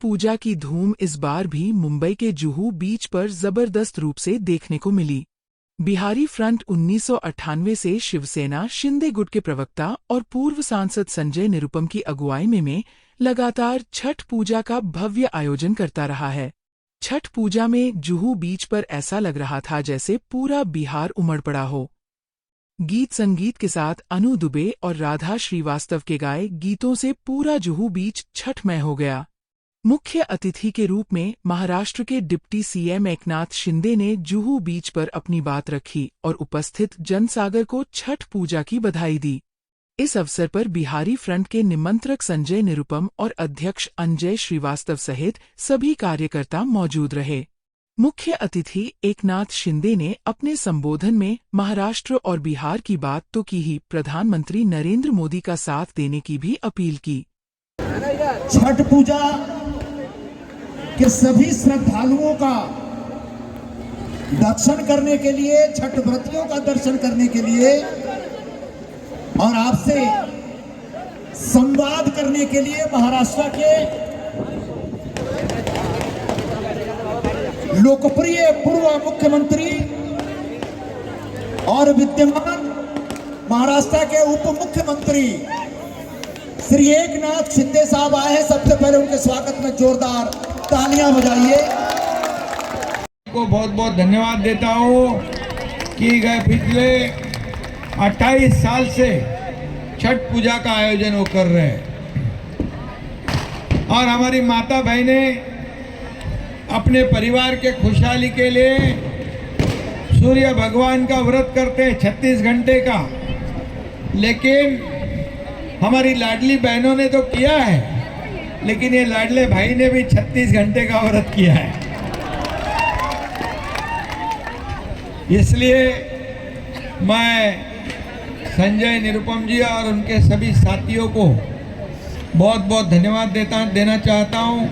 पूजा की धूम इस बार भी मुंबई के जुहू बीच पर जबरदस्त रूप से देखने को मिली। बिहारी फ्रंट 1998 से शिवसेना शिंदे गुट के प्रवक्ता और पूर्व सांसद संजय निरुपम की अगुवाई में लगातार छठ पूजा का भव्य आयोजन करता रहा है। छठ पूजा में जुहू बीच पर ऐसा लग रहा था जैसे पूरा बिहार उमड़ पड़ा हो। गीत संगीत के साथ अनु दुबे और राधा श्रीवास्तव के गाए गीतों से पूरा जुहू बीच छठमय हो गया। मुख्य अतिथि के रूप में महाराष्ट्र के डिप्टी सीएम एकनाथ शिंदे ने जुहू बीच पर अपनी बात रखी और उपस्थित जनसागर को छठ पूजा की बधाई दी। इस अवसर पर बिहारी फ्रंट के निमंत्रक संजय निरुपम और अध्यक्ष अंजय श्रीवास्तव सहित सभी कार्यकर्ता मौजूद रहे। मुख्य अतिथि एकनाथ शिंदे ने अपने संबोधन में महाराष्ट्र और बिहार की बात तो की ही, प्रधानमंत्री नरेंद्र मोदी का साथ देने की भी अपील की। छठ पूजा के सभी श्रद्धालुओं का दर्शन करने के लिए, छठ व्रतियों का दर्शन करने के लिए और आपसे संवाद करने के लिए महाराष्ट्र के लोकप्रिय पूर्व मुख्यमंत्री और विद्यमान महाराष्ट्र के उप मुख्यमंत्री श्री एकनाथ शिंदे साहब आए हैं। सबसे पहले उनके स्वागत में जोरदार तालियां बजाइए। को बहुत बहुत धन्यवाद देता हूँ कि गए पिछले 28 साल से छठ पूजा का आयोजन वो कर रहे हैं और हमारी माता बहनें अपने परिवार के खुशहाली के लिए सूर्य भगवान का व्रत करते हैं 36 घंटे का। लेकिन हमारी लाडली बहनों ने तो किया है, लेकिन ये लाडले भाई ने भी 36 घंटे का व्रत किया है। इसलिए मैं संजय निरुपम जी और उनके सभी साथियों को बहुत बहुत धन्यवाद देना चाहता हूं,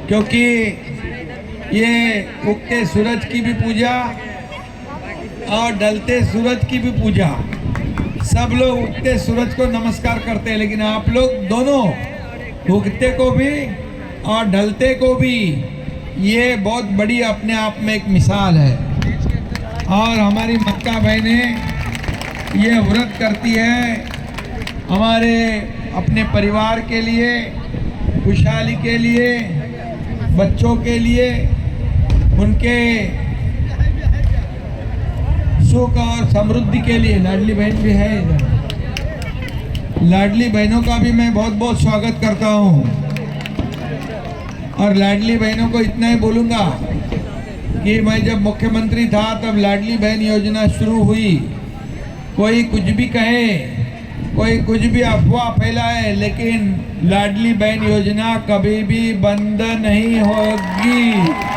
क्योंकि ये उगते सूरज की भी पूजा और ढलते सूरज की भी पूजा, सब लोग उगते सूरज को नमस्कार करते हैं, लेकिन आप लोग दोनों उगते को भी और ढलते को भी, ये बहुत बड़ी अपने आप में एक मिसाल है। और हमारी माता बहनें ये व्रत करती है हमारे अपने परिवार के लिए, खुशहाली के लिए, बच्चों के लिए, उनके सुख और समृद्धि के लिए। लाडली बहन भी है इधर। लाडली बहनों का भी मैं बहुत बहुत स्वागत करता हूँ और लाडली बहनों को इतना ही बोलूँगा कि मैं जब मुख्यमंत्री था तब लाडली बहन योजना शुरू हुई। कोई कुछ भी कहे, कोई कुछ भी अफवाह फैलाए, लेकिन लाडली बहन योजना कभी भी बंद नहीं होगी।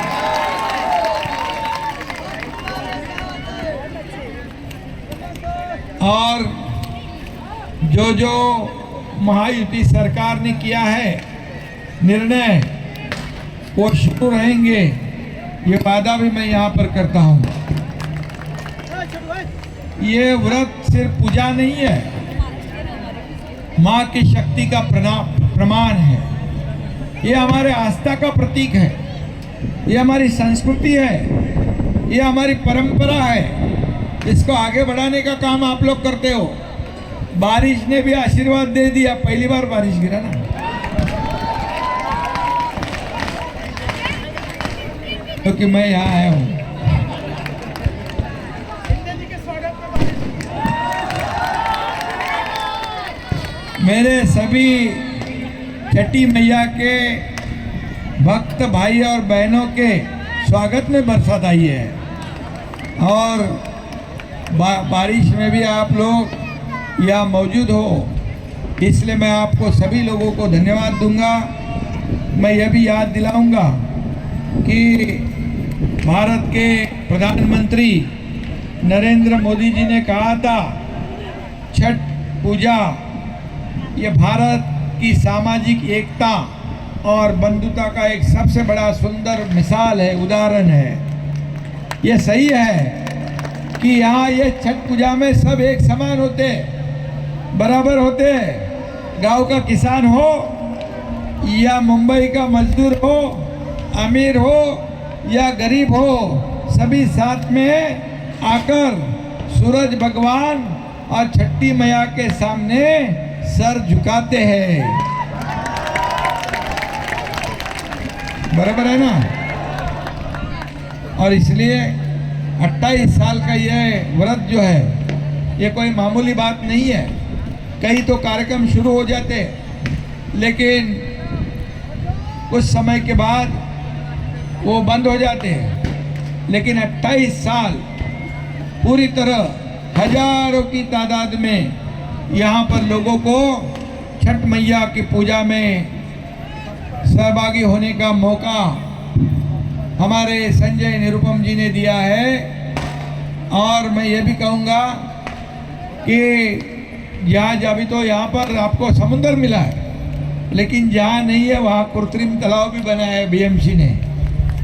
और जो महायुति सरकार ने किया है निर्णय, वो शुरू रहेंगे, ये वादा भी मैं यहाँ पर करता हूँ। ये व्रत सिर्फ पूजा नहीं है, माँ की शक्ति का प्रमाण है। ये हमारे आस्था का प्रतीक है, ये हमारी संस्कृति है, ये हमारी परंपरा है। इसको आगे बढ़ाने का काम आप लोग करते हो। बारिश ने भी आशीर्वाद दे दिया, पहली बार बारिश गिरा ना, क्योंकि मैं यहाँ आया हूँ। मेरे सभी छठी मैया के भक्त भाई और बहनों के स्वागत में बरसात आई है और बारिश में भी आप लोग यहाँ मौजूद हो, इसलिए मैं आपको सभी लोगों को धन्यवाद दूंगा। मैं यह भी याद दिलाऊंगा कि भारत के प्रधानमंत्री नरेंद्र मोदी जी ने कहा था, छठ पूजा ये भारत की सामाजिक एकता और बंधुता का एक सबसे बड़ा सुंदर मिसाल है, उदाहरण है। ये सही है कि यहाँ ये छठ पूजा में सब एक समान होते, बराबर होते। गांव का किसान हो या मुंबई का मजदूर हो, अमीर हो या गरीब हो, सभी साथ में आकर सूरज भगवान और छठी मैया के सामने सर झुकाते हैं। बराबर है ना? और इसलिए 28 साल का ये व्रत जो है, ये कोई मामूली बात नहीं है। कई तो कार्यक्रम शुरू हो जाते, लेकिन कुछ समय के बाद वो बंद हो जाते हैं। लेकिन 28 साल पूरी तरह हजारों की तादाद में यहाँ पर लोगों को छठ मैया की पूजा में सहभागी होने का मौका हमारे संजय निरुपम जी ने दिया है। और मैं ये भी कहूँगा कि अभी तो यहाँ पर आपको समुद्र मिला है, लेकिन जहाँ नहीं है वहाँ कृत्रिम तालाब भी बनाया है बीएमसी ने,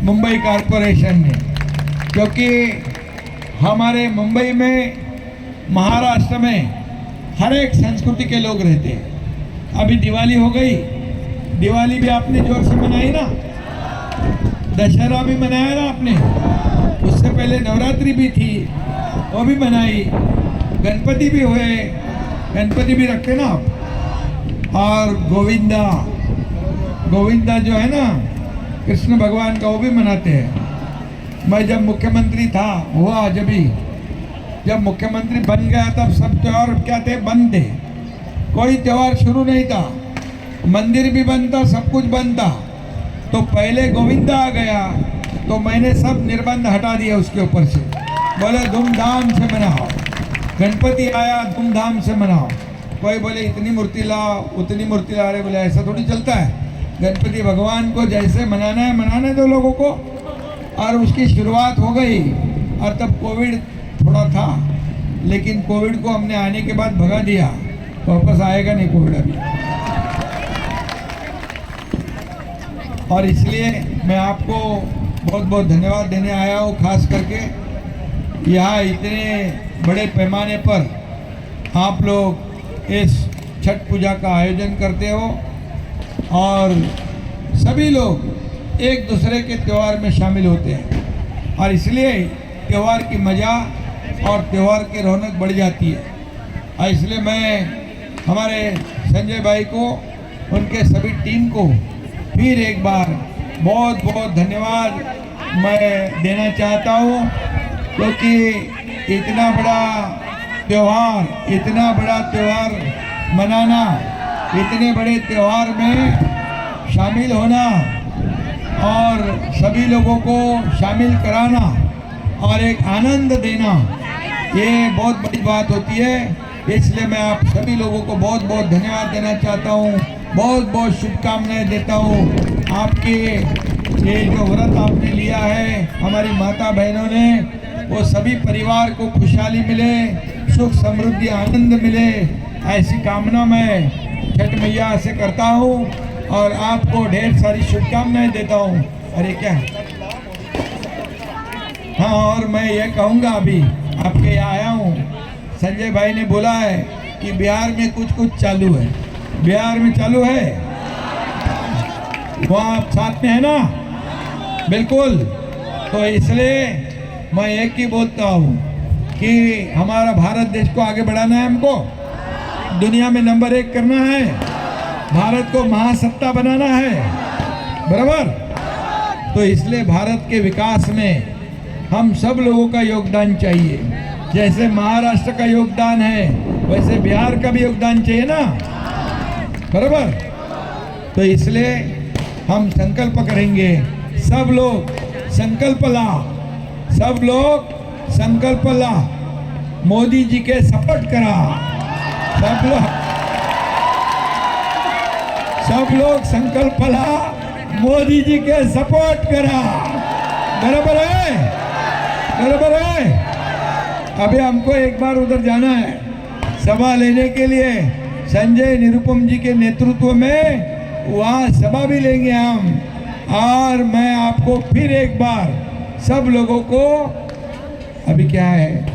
मुंबई कॉरपोरेशन ने। क्योंकि हमारे मुंबई में, महाराष्ट्र में हर एक संस्कृति के लोग रहते हैं। अभी दिवाली हो गई, दिवाली भी आपने जोर से मनाई ना, दशहरा भी मनाया ना आपने, उससे पहले नवरात्रि भी थी, वो भी मनाई, गणपति भी हुए, गणपति भी रखते ना आप, और गोविंदा जो है ना कृष्ण भगवान का, वो भी मनाते हैं। मैं जब मुख्यमंत्री था हुआ, जब मुख्यमंत्री बन गया तब सब त्योहार क्या थे, बंद थे। कोई त्योहार शुरू नहीं था, मंदिर भी बंद था, सब कुछ बंद था। तो पहले गोविंदा आ गया तो मैंने सब निर्बंध हटा दिया उसके ऊपर से, बोले धूमधाम से मनाओ। गणपति आया, धूमधाम से मनाओ। कोई बोले इतनी मूर्ति लाओ, उतनी मूर्ति ला रहे, बोले ऐसा थोड़ी चलता है। गणपति भगवान को जैसे मनाना है मनाने दो लोगों को। और उसकी शुरुआत हो गई, और तब कोविड थोड़ा था, लेकिन कोविड को हमने आने के बाद भगा दिया, वापस आएगा नहीं कोविड अभी। और इसलिए मैं आपको बहुत बहुत धन्यवाद देने आया हूँ, खास करके यहाँ इतने बड़े पैमाने पर आप लोग इस छठ पूजा का आयोजन करते हो, और सभी लोग एक दूसरे के त्यौहार में शामिल होते हैं, और इसलिए त्यौहार की मज़ा और त्यौहार की रौनक बढ़ जाती है। और इसलिए मैं हमारे संजय भाई को, उनके सभी टीम को फिर एक बार बहुत बहुत धन्यवाद मैं देना चाहता हूँ, क्योंकि इतना बड़ा त्यौहार मनाना, इतने बड़े त्यौहार में शामिल होना और सभी लोगों को शामिल कराना और एक आनंद देना, ये बहुत बड़ी बात होती है। इसलिए मैं आप सभी लोगों को बहुत बहुत धन्यवाद देना चाहता हूँ, बहुत बहुत शुभकामनाएं देता हूँ। आपके ये जो व्रत आपने लिया है, हमारी माता बहनों ने, वो सभी परिवार को खुशहाली मिले, सुख समृद्धि आनंद मिले, ऐसी कामना मैं छठ मैया से करता हूँ और आपको ढेर सारी शुभकामनाएं देता हूँ। अरे क्या है? हाँ, और मैं ये कहूँगा, अभी आपके यहाँ आया हूँ, संजय भाई ने बोला है कि बिहार में कुछ चालू है। बिहार में चालू है, वो आप साथ में है ना? बिल्कुल। तो इसलिए मैं एक ही बोलता हूँ कि हमारा भारत देश को आगे बढ़ाना है, हमको दुनिया में नंबर 1 करना है, भारत को महासत्ता बनाना है, बराबर। तो इसलिए भारत के विकास में हम सब लोगों का योगदान चाहिए। जैसे महाराष्ट्र का योगदान है, वैसे बिहार का भी योगदान चाहिए ना, बराबर। तो इसलिए हम संकल्प करेंगे, सब लोग संकल्प ला, मोदी जी के सपोर्ट करा, सब लोग संकल्प ला, मोदी जी के सपोर्ट करा, बराबर है? अभी हमको एक बार उधर जाना है सभा लेने के लिए, संजय निरुपम जी के नेतृत्व में वहाँ सभा भी लेंगे हम। और मैं आपको फिर एक बार सब लोगों को, अभी क्या है,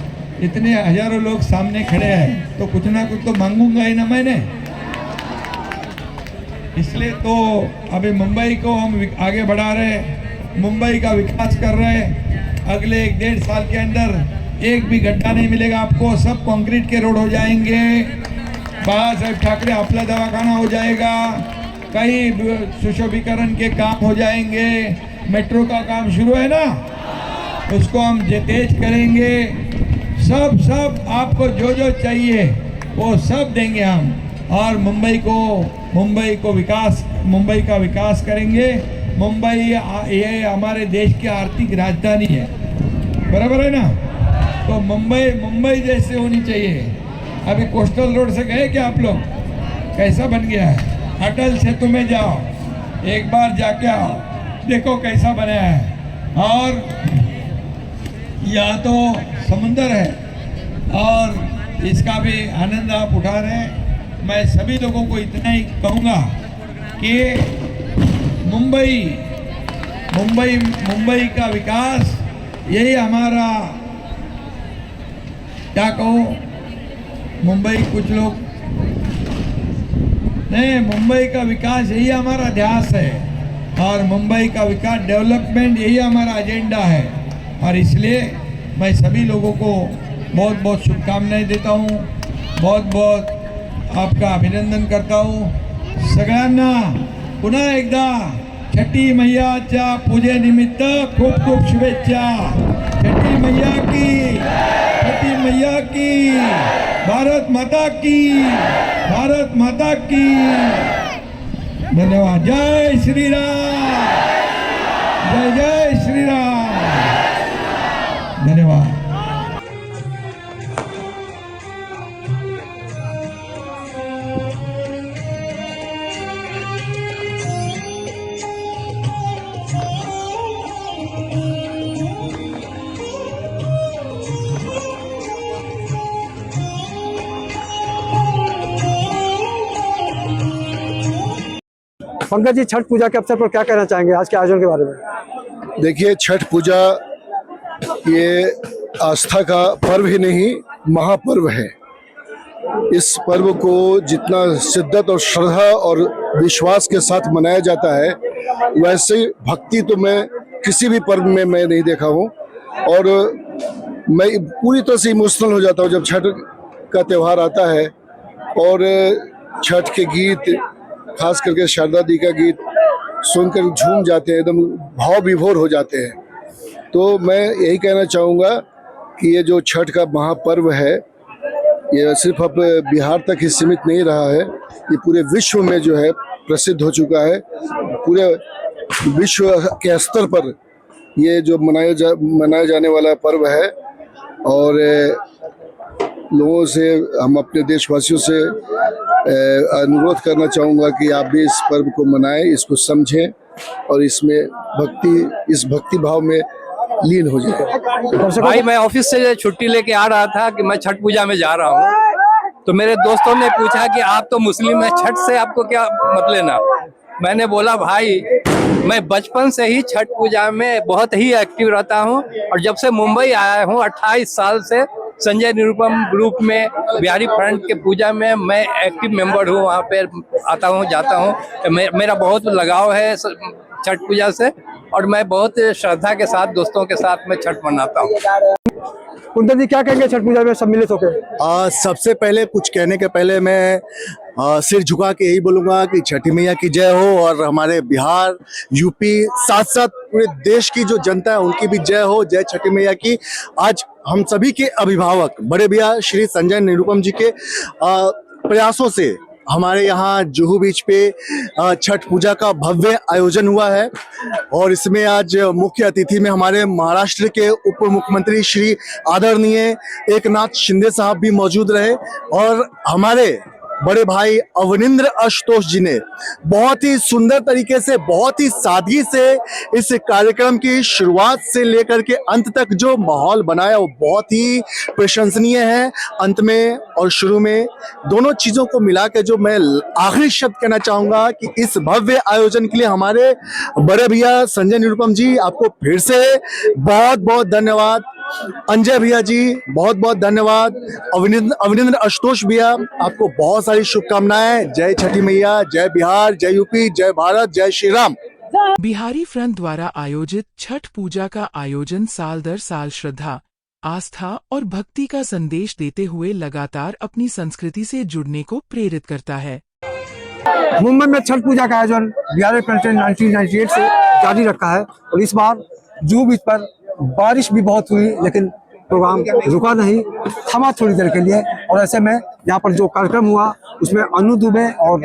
इतने हजारों लोग सामने खड़े हैं, तो कुछ ना कुछ तो मांगूंगा ही ना मैंने। इसलिए तो अभी मुंबई को हम आगे बढ़ा रहे हैं, मुंबई का विकास कर रहे हैं। अगले 1-1.5 साल के अंदर एक भी गड्ढा नहीं मिलेगा आपको, सब कंक्रीट के रोड हो जाएंगे। बाला साहेब ठाकरे आपला दवाखाना हो जाएगा, कई सुशोभीकरण के काम हो जाएंगे। मेट्रो का काम शुरू है ना, उसको हम तेज करेंगे। सब आपको जो जो चाहिए वो सब देंगे हम, और मुंबई का विकास करेंगे। मुंबई ये हमारे देश की आर्थिक राजधानी है, बराबर है ना? तो मुंबई जैसे होनी चाहिए। अभी कोस्टल रोड से गए क्या आप लोग? कैसा बन गया है? अटल सेतु में जाओ, एक बार जाके आओ, देखो कैसा बनाया है। और यहाँ तो समुंदर है और इसका भी आनंद आप उठा रहे हैं। मैं सभी लोगों को इतना ही कहूँगा कि मुंबई का विकास यही हमारा, क्या कहो, मुंबई कुछ लोग नहीं, मुंबई का विकास यही हमारा ध्यास है, और मुंबई का विकास डेवलपमेंट यही हमारा एजेंडा है। और इसलिए मैं सभी लोगों को बहुत बहुत शुभकामनाएं देता हूँ, बहुत बहुत आपका अभिनंदन करता हूँ। सगळ्यांना पुन्हा एकदा छठी मैयाच्या पूजेनिमित्त खूप खूप शुभेच्छा। छठी मैया की, भारत माता की, भारत माता की। धन्यवाद। जय श्री राम, जय श्री राम। धन्यवाद। पंकज जी, छठ पूजा के अवसर पर क्या कहना चाहेंगे आज के आयोजन के बारे में? देखिए, छठ पूजा ये आस्था का पर्व ही नहीं, महापर्व है। इस पर्व को जितना शिद्दत और श्रद्धा और विश्वास के साथ मनाया जाता है, वैसे भक्ति तो मैं किसी भी पर्व में मैं नहीं देखा हूँ। और मैं पूरी तरह से इमोशनल हो जाता हूँ जब छठ का त्यौहार आता है। और छठ के गीत, खास करके शारदा दी का गीत सुनकर झूम जाते हैं, एकदम भाव विभोर हो जाते हैं। तो मैं यही कहना चाहूँगा कि ये जो छठ का महापर्व है, ये सिर्फ अब बिहार तक ही सीमित नहीं रहा है, ये पूरे विश्व में जो है प्रसिद्ध हो चुका है। पूरे विश्व के स्तर पर ये जो मनाया जाने वाला पर्व है। और लोगों से, हम अपने देशवासियों से अनुरोध करना चाहूँगा कि आप भी इस पर्व को मनाएं, इसको समझें और इसमें इस भक्ति भाव में लीन हो जाए। भाई, मैं ऑफिस से छुट्टी लेके आ रहा था कि मैं छठ पूजा में जा रहा हूँ, तो मेरे दोस्तों ने पूछा कि आप तो मुस्लिम हैं, छठ से आपको क्या मत लेना। मैंने बोला, भाई मैं बचपन से ही छठ पूजा में बहुत ही एक्टिव रहता हूँ, और जब से मुंबई आया हूँ 28 साल से संजय निरुपम ग्रुप में बिहारी फ्रंट के पूजा में मैं एक्टिव मेंबर हूँ। वहाँ पे आता हूँ, जाता हूँ। मेरा बहुत लगाव है छठ पूजा से, और मैं बहुत श्रद्धा के साथ दोस्तों के साथ में छठ मनाता हूँ। कुंदन जी, क्या कहेंगे छठ पूजा में सम्मिलित होकर? सबसे पहले कुछ कहने के पहले मैं सिर झुका के यही बोलूंगा कि छठी मैया की जय हो, और हमारे बिहार, यूपी, साथ साथ पूरे देश की जो जनता है उनकी भी जय हो। जय छठी मैया की। आज हम सभी के अभिभावक बड़े भैया श्री संजय निरुपम जी के प्रयासों से हमारे यहाँ जुहू बीच पे छठ पूजा का भव्य आयोजन हुआ है। और इसमें आज मुख्य अतिथि में हमारे महाराष्ट्र के उप मुख्यमंत्री श्री आदरणीय एकनाथ शिंदे साहब भी मौजूद रहे, और हमारे बड़े भाई अवनिंद्र आशुतोष जी ने बहुत ही सुंदर तरीके से, बहुत ही सादगी से इस कार्यक्रम की शुरुआत से लेकर के अंत तक जो माहौल बनाया वो बहुत ही प्रशंसनीय है। अंत में और शुरू में दोनों चीजों को मिला के जो मैं आखिरी शब्द कहना चाहूंगा कि इस भव्य आयोजन के लिए हमारे बड़े भैया संजय निरुपम जी, आपको फिर से बहुत बहुत धन्यवाद। अंजय भैया जी बहुत बहुत धन्यवाद। अभिनंदन आशुतोष भैया, आपको बहुत सारी शुभकामनाएं। जय छठी मैया, जय बिहार, जय यूपी, जय भारत, जय श्री राम। बिहारी फ्रंट द्वारा आयोजित छठ पूजा का आयोजन साल दर साल श्रद्धा, आस्था और भक्ति का संदेश देते हुए लगातार अपनी संस्कृति से जुड़ने को प्रेरित करता है। मुंबई में छठ पूजा का आयोजन बिहारी फ्रंट ने 1998 से जारी रखा है और इस बार जुहू बीच पर बारिश भी बहुत हुई, लेकिन प्रोग्राम रुका नहीं, थमा थोड़ी देर के लिए। और ऐसे में यहाँ पर जो कार्यक्रम हुआ उसमें अनु दुबे और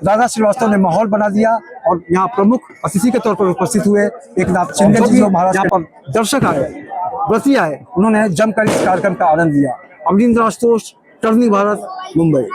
दादा श्रीवास्तव ने माहौल बना दिया और यहाँ प्रमुख अतिथि के तौर पर उपस्थित हुए एक नाथ शिंदे जी यहाँ पर दर्शक आए, व्रती आए, उन्होंने जमकर इस कार्यक्रम का आनंद लिया। अभिनंदन आशुतोष, टर्निंग भारत, मुंबई।